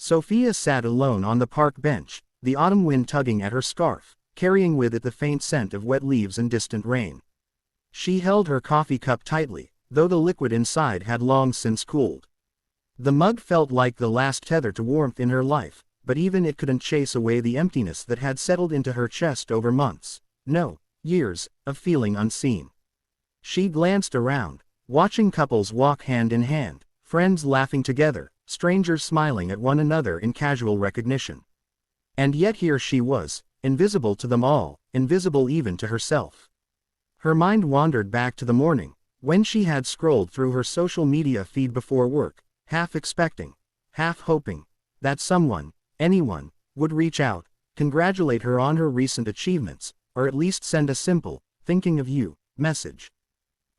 Sophia sat alone on the park bench, the autumn wind tugging at her scarf, carrying with it the faint scent of wet leaves and distant rain. She held her coffee cup tightly, though the liquid inside had long since cooled. The mug felt like the last tether to warmth in her life, but even it couldn't chase away the emptiness that had settled into her chest over months, no, years, of feeling unseen. She glanced around, watching couples walk hand in hand, friends laughing together, strangers smiling at one another in casual recognition. And yet here she was, invisible to them all, invisible even to herself. Her mind wandered back to the morning, when she had scrolled through her social media feed before work, half expecting, half hoping, that someone, anyone, would reach out, congratulate her on her recent achievements, or at least send a simple, "thinking of you," message.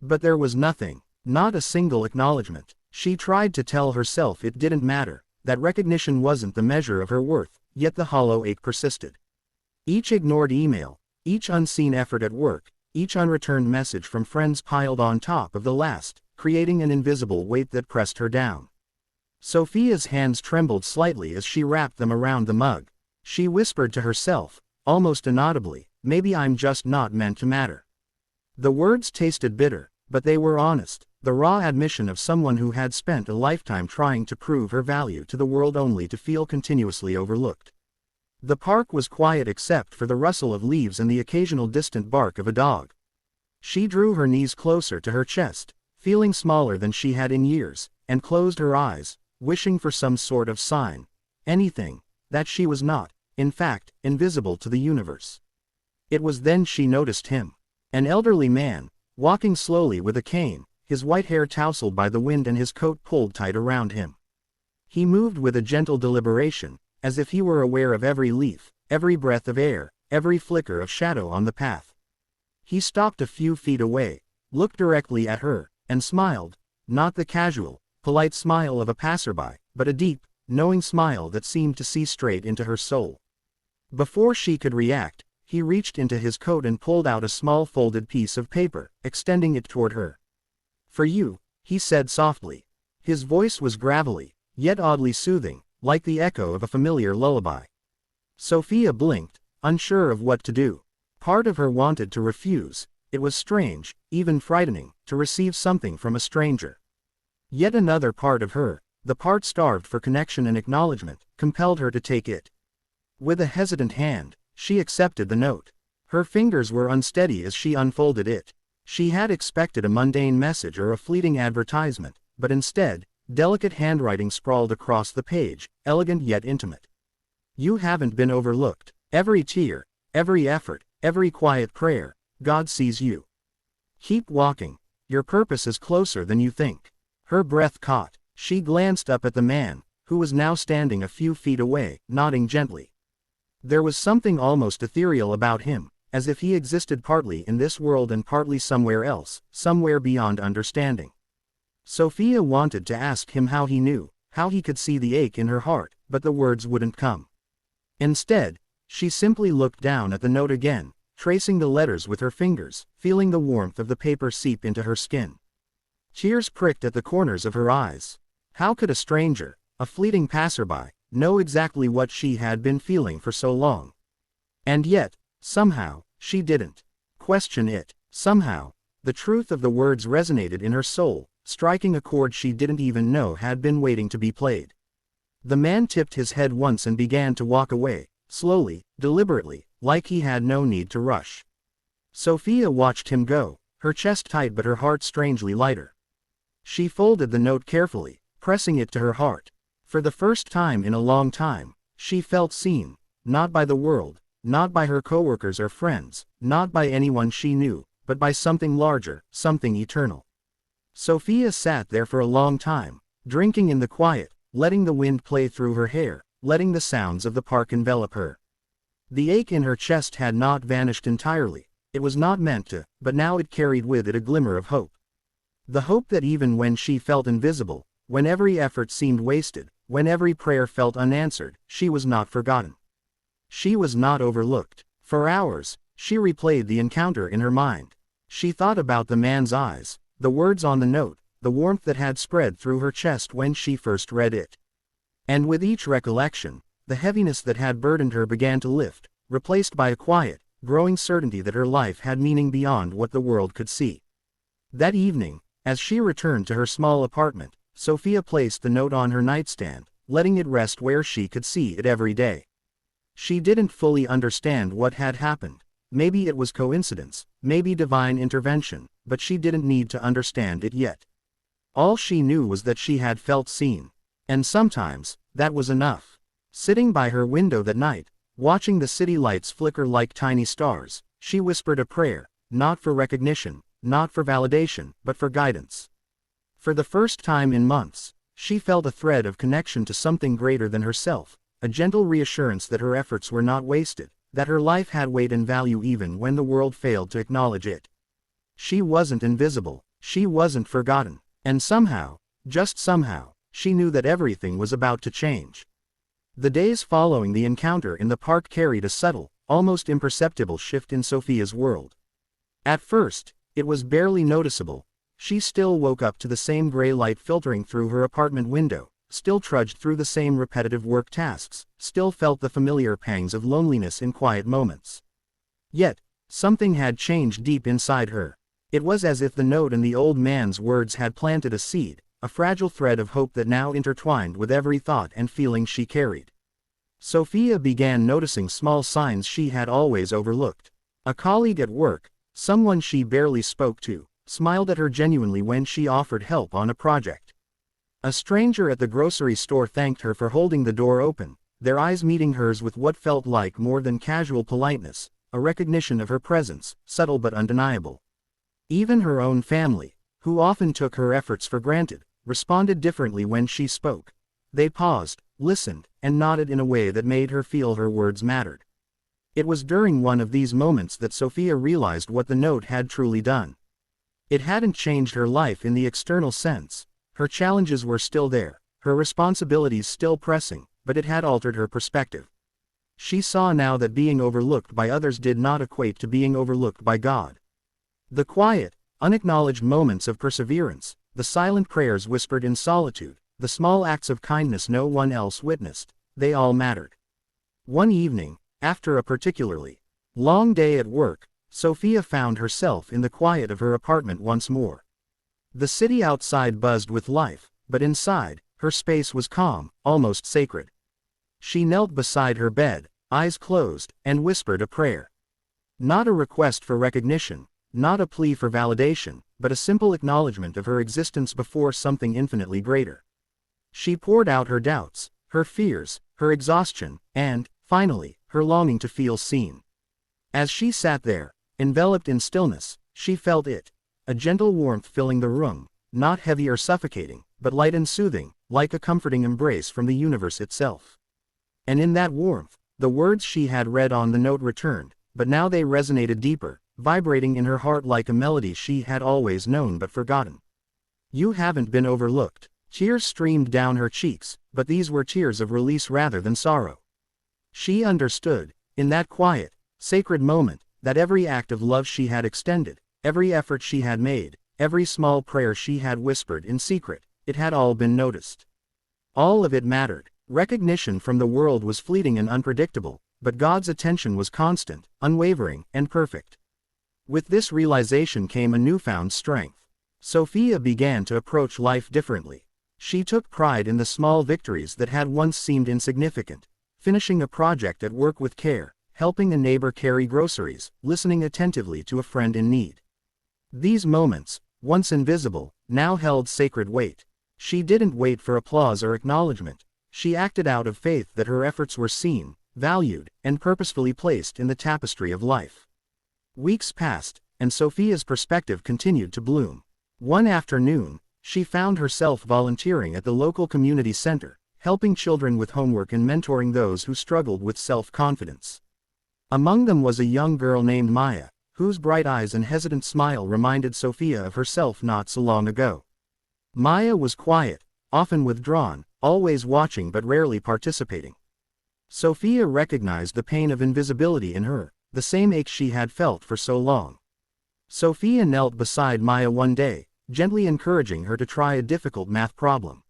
But there was nothing, not a single acknowledgement. She tried to tell herself it didn't matter, that recognition wasn't the measure of her worth, yet the hollow ache persisted. Each ignored email, each unseen effort at work, each unreturned message from friends piled on top of the last, creating an invisible weight that pressed her down. Sophia's hands trembled slightly as she wrapped them around the mug. She whispered to herself, almost inaudibly, "Maybe I'm just not meant to matter." The words tasted bitter, but they were honest, the raw admission of someone who had spent a lifetime trying to prove her value to the world only to feel continuously overlooked. The park was quiet except for the rustle of leaves and the occasional distant bark of a dog. She drew her knees closer to her chest, feeling smaller than she had in years, and closed her eyes, wishing for some sort of sign, anything, that she was not, in fact, invisible to the universe. It was then she noticed him. An elderly man, walking slowly with a cane, his white hair tousled by the wind and his coat pulled tight around him. He moved with a gentle deliberation, as if he were aware of every leaf, every breath of air, every flicker of shadow on the path. He stopped a few feet away, looked directly at her, and smiled, not the casual, polite smile of a passerby, but a deep, knowing smile that seemed to see straight into her soul. Before she could react, he reached into his coat and pulled out a small folded piece of paper, extending it toward her. "For you," he said softly. His voice was gravelly, yet oddly soothing, like the echo of a familiar lullaby. Sophia blinked, unsure of what to do. Part of her wanted to refuse. It was strange, even frightening, to receive something from a stranger. Yet another part of her, the part starved for connection and acknowledgement, compelled her to take it. With a hesitant hand, she accepted the note. Her fingers were unsteady as she unfolded it. She had expected a mundane message or a fleeting advertisement, but instead, delicate handwriting sprawled across the page, elegant yet intimate. "You haven't been overlooked. Every tear, every effort, every quiet prayer, God sees you. Keep walking. Your purpose is closer than you think." Her breath caught. She glanced up at the man, who was now standing a few feet away, nodding gently. There was something almost ethereal about him, as if he existed partly in this world and partly somewhere else, somewhere beyond understanding. Sophia wanted to ask him how he knew, how he could see the ache in her heart, but the words wouldn't come. Instead, she simply looked down at the note again, tracing the letters with her fingers, feeling the warmth of the paper seep into her skin. Tears pricked at the corners of her eyes. How could a stranger, a fleeting passerby, know exactly what she had been feeling for so long? And yet, somehow, she didn't question it. Somehow, the truth of the words resonated in her soul, striking a chord she didn't even know had been waiting to be played. The man tipped his head once and began to walk away, slowly, deliberately, like he had no need to rush. Sophia watched him go, her chest tight but her heart strangely lighter. She folded the note carefully, pressing it to her heart. For the first time in a long time, she felt seen, not by the world, not by her coworkers or friends, not by anyone she knew, but by something larger, something eternal. Sophia sat there for a long time, drinking in the quiet, letting the wind play through her hair, letting the sounds of the park envelop her. The ache in her chest had not vanished entirely. It was not meant to, but now it carried with it a glimmer of hope. The hope that even when she felt invisible, when every effort seemed wasted, when every prayer felt unanswered, she was not forgotten. She was not overlooked. For hours, she replayed the encounter in her mind. She thought about the man's eyes, the words on the note, the warmth that had spread through her chest when she first read it. And with each recollection, the heaviness that had burdened her began to lift, replaced by a quiet, growing certainty that her life had meaning beyond what the world could see. That evening, as she returned to her small apartment, Sophia placed the note on her nightstand, letting it rest where she could see it every day. She didn't fully understand what had happened. Maybe it was coincidence, maybe divine intervention, but she didn't need to understand it yet. All she knew was that she had felt seen. And sometimes, that was enough. Sitting by her window that night, watching the city lights flicker like tiny stars, she whispered a prayer, not for recognition, not for validation, but for guidance. For the first time in months, she felt a thread of connection to something greater than herself, a gentle reassurance that her efforts were not wasted, that her life had weight and value even when the world failed to acknowledge it. She wasn't invisible, she wasn't forgotten, and somehow, just somehow, she knew that everything was about to change. The days following the encounter in the park carried a subtle, almost imperceptible shift in Sophia's world. At first, it was barely noticeable. She still woke up to the same gray light filtering through her apartment window, still trudged through the same repetitive work tasks, still felt the familiar pangs of loneliness in quiet moments. Yet, something had changed deep inside her. It was as if the note and the old man's words had planted a seed, a fragile thread of hope that now intertwined with every thought and feeling she carried. Sophia began noticing small signs she had always overlooked. A colleague at work, someone she barely spoke to, smiled at her genuinely when she offered help on a project. A stranger at the grocery store thanked her for holding the door open, their eyes meeting hers with what felt like more than casual politeness, a recognition of her presence, subtle but undeniable. Even her own family, who often took her efforts for granted, responded differently when she spoke. They paused, listened, and nodded in a way that made her feel her words mattered. It was during one of these moments that Sophia realized what the note had truly done. It hadn't changed her life in the external sense. Her challenges were still there, her responsibilities still pressing, but it had altered her perspective. She saw now that being overlooked by others did not equate to being overlooked by God. The quiet, unacknowledged moments of perseverance, the silent prayers whispered in solitude, the small acts of kindness no one else witnessed, they all mattered. One evening, after a particularly long day at work, Sophia found herself in the quiet of her apartment once more. The city outside buzzed with life, but inside, her space was calm, almost sacred. She knelt beside her bed, eyes closed, and whispered a prayer. Not a request for recognition, not a plea for validation, but a simple acknowledgement of her existence before something infinitely greater. She poured out her doubts, her fears, her exhaustion, and, finally, her longing to feel seen. As she sat there, enveloped in stillness, she felt it. A gentle warmth filling the room, not heavy or suffocating, but light and soothing, like a comforting embrace from the universe itself. And in that warmth, the words she had read on the note returned, but now they resonated deeper, vibrating in her heart like a melody she had always known but forgotten. You haven't been overlooked. Tears streamed down her cheeks, but these were tears of release rather than sorrow. She understood, in that quiet, sacred moment, that every act of love she had extended, every effort she had made, every small prayer she had whispered in secret, it had all been noticed. All of it mattered. Recognition from the world was fleeting and unpredictable, but God's attention was constant, unwavering, and perfect. With this realization came a newfound strength. Sophia began to approach life differently. She took pride in the small victories that had once seemed insignificant, finishing a project at work with care, helping a neighbor carry groceries, listening attentively to a friend in need. These moments, once invisible, now held sacred weight. She didn't wait for applause or acknowledgement. She acted out of faith that her efforts were seen, valued, and purposefully placed in the tapestry of life. Weeks passed, and Sophia's perspective continued to bloom. One afternoon, she found herself volunteering at the local community center, helping children with homework and mentoring those who struggled with self-confidence. Among them was a young girl named Maya, whose bright eyes and hesitant smile reminded Sophia of herself not so long ago. Maya was quiet, often withdrawn, always watching but rarely participating. Sophia recognized the pain of invisibility in her, the same ache she had felt for so long. Sophia knelt beside Maya one day, gently encouraging her to try a difficult math problem.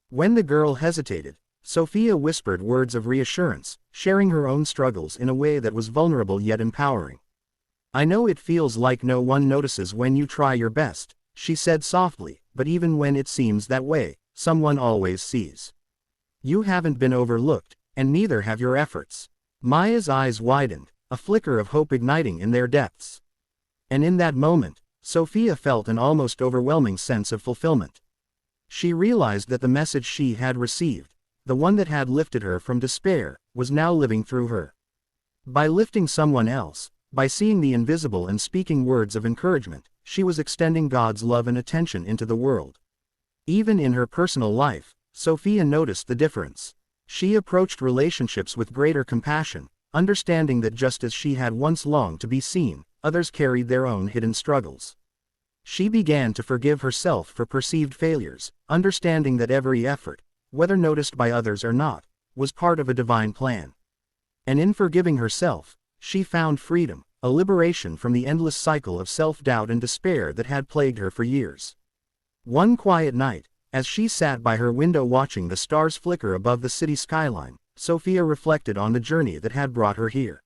When the girl hesitated, Sophia whispered words of reassurance, sharing her own struggles in a way that was vulnerable yet empowering. "I know it feels like no one notices when you try your best," she said softly, "but even when it seems that way, someone always sees. You haven't been overlooked, and neither have your efforts." Maya's eyes widened, a flicker of hope igniting in their depths. And in that moment, Sophia felt an almost overwhelming sense of fulfillment. She realized that the message she had received, the one that had lifted her from despair, was now living through her. By lifting someone else, by seeing the invisible and speaking words of encouragement, she was extending God's love and attention into the world. Even in her personal life, Sophia noticed the difference. She approached relationships with greater compassion, understanding that just as she had once longed to be seen, others carried their own hidden struggles. She began to forgive herself for perceived failures, understanding that every effort, whether noticed by others or not, was part of a divine plan. And in forgiving herself, she found freedom, a liberation from the endless cycle of self-doubt and despair that had plagued her for years. One quiet night, as she sat by her window watching the stars flicker above the city skyline, Sophia reflected on the journey that had brought her here.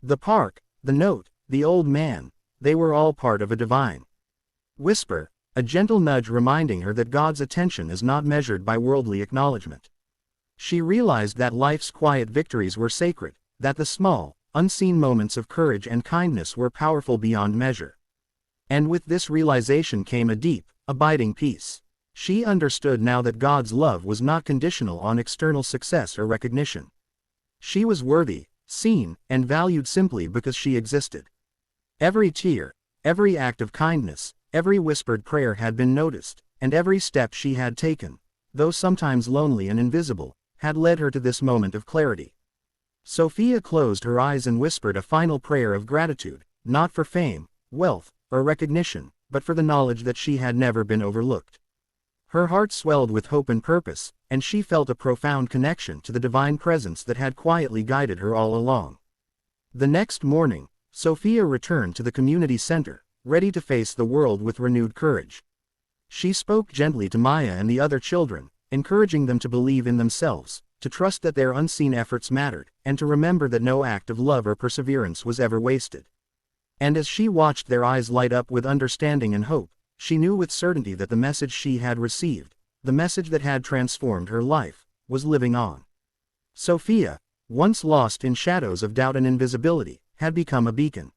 The park, the note, the old man, they were all part of a divine whisper, a gentle nudge reminding her that God's attention is not measured by worldly acknowledgement. She realized that life's quiet victories were sacred, that the small, unseen moments of courage and kindness were powerful beyond measure. And with this realization came a deep, abiding peace. She understood now that God's love was not conditional on external success or recognition. She was worthy, seen, and valued simply because she existed. Every tear, every act of kindness, every whispered prayer had been noticed, and every step she had taken, though sometimes lonely and invisible, had led her to this moment of clarity. Sophia closed her eyes and whispered a final prayer of gratitude, not for fame, wealth, or recognition, but for the knowledge that she had never been overlooked. Her heart swelled with hope and purpose, and she felt a profound connection to the divine presence that had quietly guided her all along. The next morning, Sophia returned to the community center, ready to face the world with renewed courage. She spoke gently to Maya and the other children, encouraging them to believe in themselves, to trust that their unseen efforts mattered, and to remember that no act of love or perseverance was ever wasted. And as she watched their eyes light up with understanding and hope, she knew with certainty that the message she had received, the message that had transformed her life, was living on. Sophia, once lost in shadows of doubt and invisibility, had become a beacon.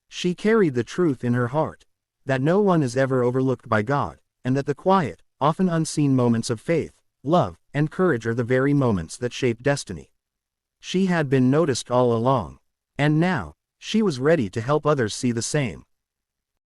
She carried the truth in her heart, that no one is ever overlooked by God, and that the quiet, often unseen moments of faith, love, and courage are the very moments that shape destiny. She had been noticed all along, and now, she was ready to help others see the same.